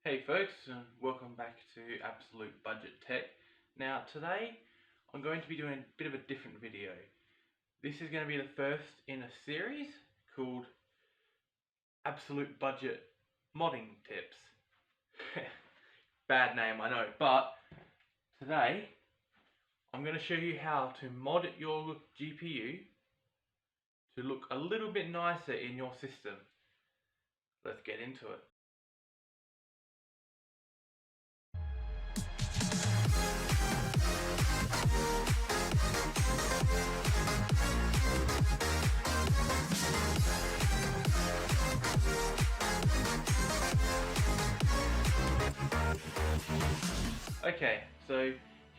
Hey folks, and welcome back to Absolute Budget Tech. Now today I'm going to be doing a bit of a different video. This is going to be the first in a series called Absolute Budget Modding Tips. Bad name, I know, but today I'm going to show you how to mod your GPU to look a little bit nicer in your system. Let's get into it. Okay, so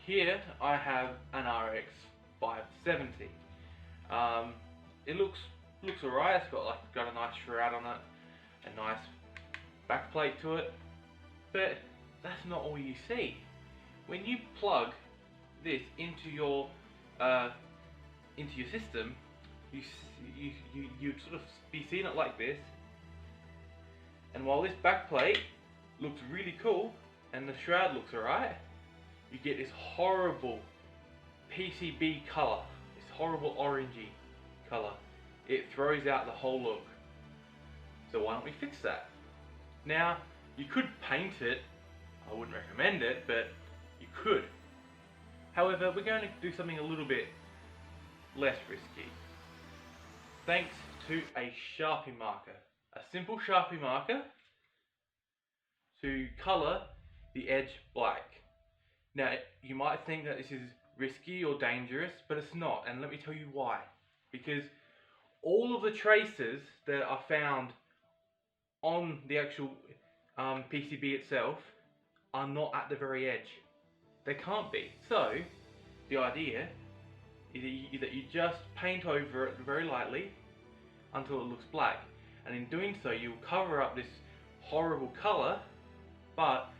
here I have an RX 570. It looks alright. It's got a nice shroud on it, a nice backplate to it, but that's not all you see. When you plug this into your system, you'd sort of be seeing it like this. And while this backplate looks really cool and the shroud looks alright, you get this horrible PCB color, this horrible orangey color. It throws out the whole look. So why don't we fix that? Now, you could paint it. I wouldn't recommend it, but you could. However, we're going to do something a little bit less risky. Thanks to a Sharpie marker. A simple Sharpie marker to color the edge black. Now, you might think that this is risky or dangerous, but it's not, and let me tell you why. Because all of the traces that are found on the actual PCB itself are not at the very edge. They can't be. So, the idea is that you just paint over it very lightly until it looks black. And in doing so, you'll cover up this horrible color, but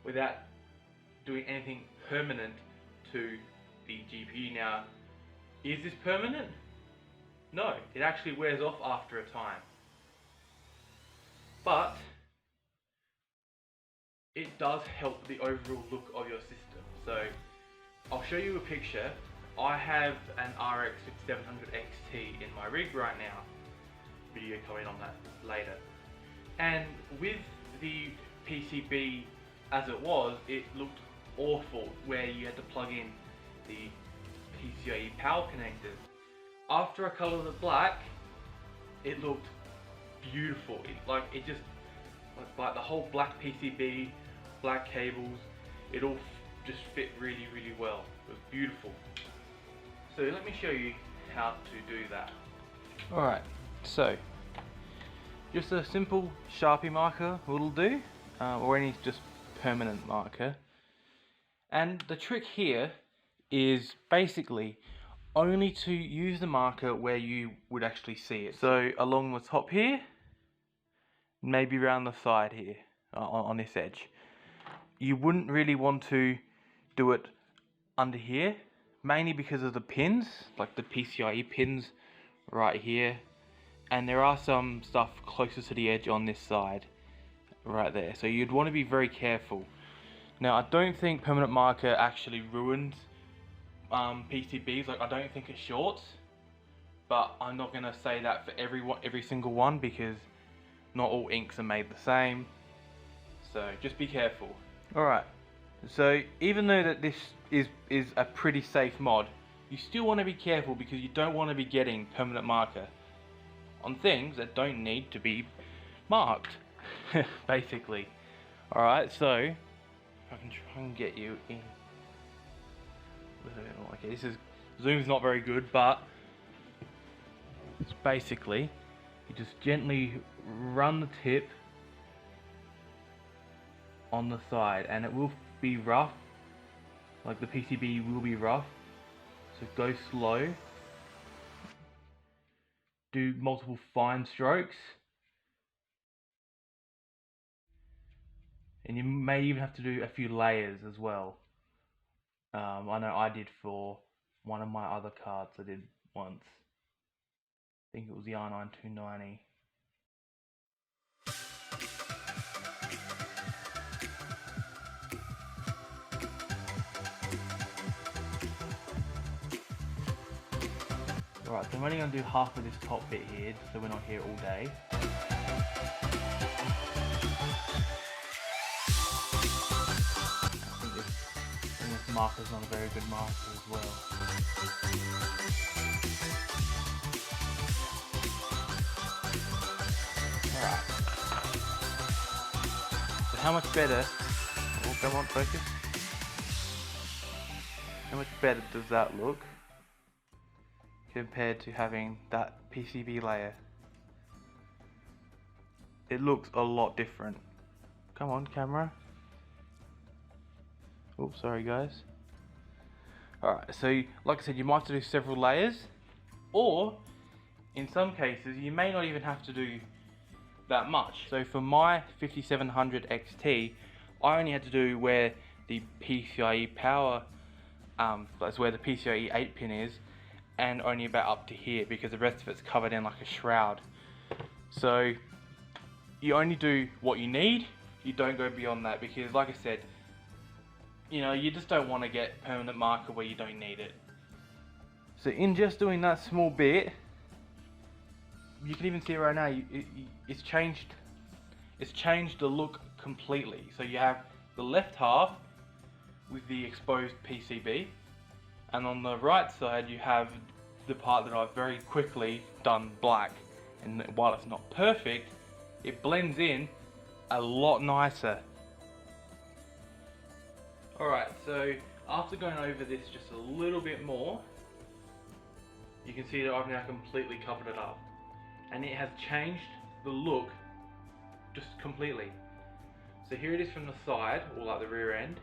without doing anything permanent to the GPU. Now, is this permanent? No, it actually wears off after a time. But it does help the overall look of your system. So I'll show you a picture. I have an RX 5700 XT in my rig right now. Video coming on that later. And with the PCB as it was, it looked awful where you had to plug in the PCIe power connectors. After I colored it black, it looked beautiful. It just like the whole black PCB, black cables, it all just fit really well. It was beautiful. So let me show you how to do that. Alright, so just a simple Sharpie marker will do, or any just permanent marker. And the trick here is basically only to use the marker where you would actually see it. So along the top here, maybe around the side here, on this edge. You wouldn't really want to do it under here, mainly because of the pins, like the PCIe pins right here. And there are some stuff closer to the edge on this side, right there. So you'd want to be very careful. Now, I don't think permanent marker actually ruins PCBs. Like, I don't think it shorts, but I'm not gonna say that for every single one, because not all inks are made the same. So just be careful. All right. So even though that this is a pretty safe mod, you still want to be careful, because you don't want to be getting permanent marker on things that don't need to be marked, basically. All right. So I can try and get you in. Okay, this is zoom's not very good, but it's basically you just gently run the tip on the side, and it will be rough. Like the PCB will be rough, so go slow. Do multiple fine strokes. And you may even have to do a few layers as well. I know I did for one of my other cards. I did once. I think it was the R9 290. Alright, so I'm only going to do half of this top bit here, so we're not here all day. I think this marker's not a very good marker as well. Alright. So how much better... Oh, come on, focus. How much better does that look compared to having that PCB layer? It looks a lot different. Come on, camera. Oh, sorry guys. Alright, so like I said, you might have to do several layers, or in some cases you may not even have to do that much. So for my 5700 XT, I only had to do where the PCIe power, that's where the PCIe 8-pin is, and only about up to here, because the rest of it's covered in like a shroud. So you only do what you need, you don't go beyond that, because like I said, you know, you just don't want to get permanent marker where you don't need it. So in just doing that small bit, you can even see it right now, it's changed the look completely. So you have the left half with the exposed PCB, and on the right side you have the part that I've very quickly done black. And while it's not perfect, it blends in a lot nicer. Alright, so after going over this just a little bit more, you can see that I've now completely covered it up. And it has changed the look just completely. So here it is from the side, or like the rear end,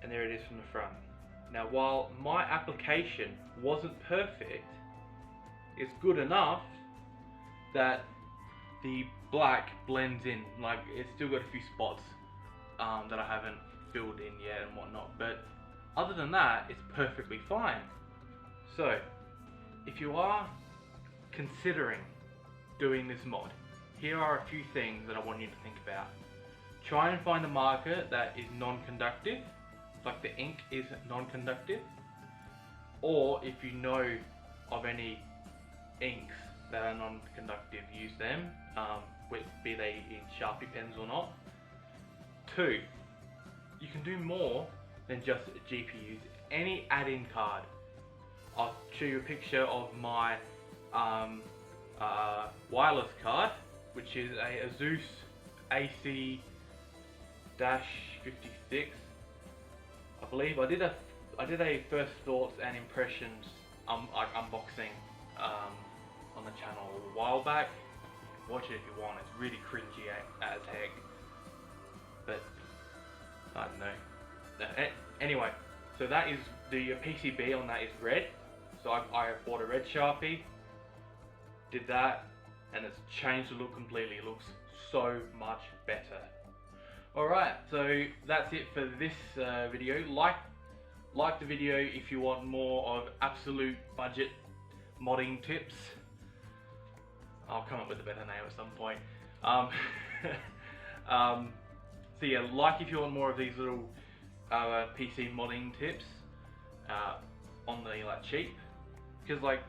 and there it is from the front. Now while my application wasn't perfect, it's good enough that the black blends in. Like, it's still got a few spots that I haven't filled in yet and whatnot, but other than that, it's perfectly fine. So if you are considering doing this mod, here are a few things that I want you to think about. Try and find a marker that is non-conductive, like the ink is non-conductive, or if you know of any inks that are non-conductive, use them, be they in Sharpie pens or not. 2, you can do more than just GPUs. Any add-in card. I'll show you a picture of my wireless card, which is a Asus AC-56, I believe. I did a first thoughts and impressions unboxing on the channel a while back. You can watch it if you want. It's really cringy as heck, but I don't know. Anyway, so that is the PCB on that is red. So I bought a red Sharpie, did that, and it's changed the look completely. It looks so much better. Alright, so that's it for this video. Like the video if you want more of absolute budget modding tips. I'll come up with a better name at some point. So yeah, like if you want more of these little PC modding tips on the cheap, because like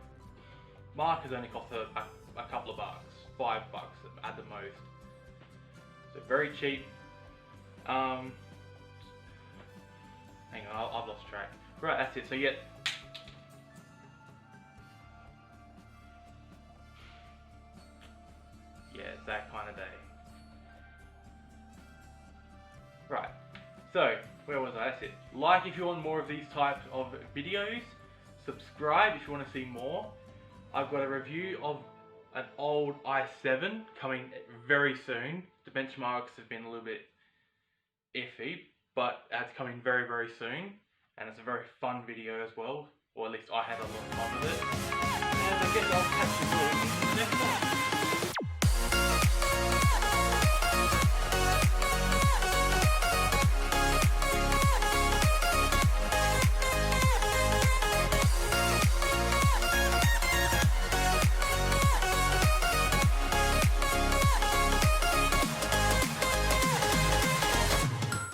markers only cost a couple of bucks, $5 at the most. So very cheap. Hang on, I've lost track. Right, that's it. So yeah. Yeah, it's that kind of day. Right, so where was I? That's it. Like if you want more of these types of videos. Subscribe if you want to see more. I've got a review of an old i7 coming very soon. The benchmarks have been a little bit iffy, but it's coming very, very soon. And it's a very fun video as well. Or at least I had a lot of fun with it. And I guess I'll catch you all next time.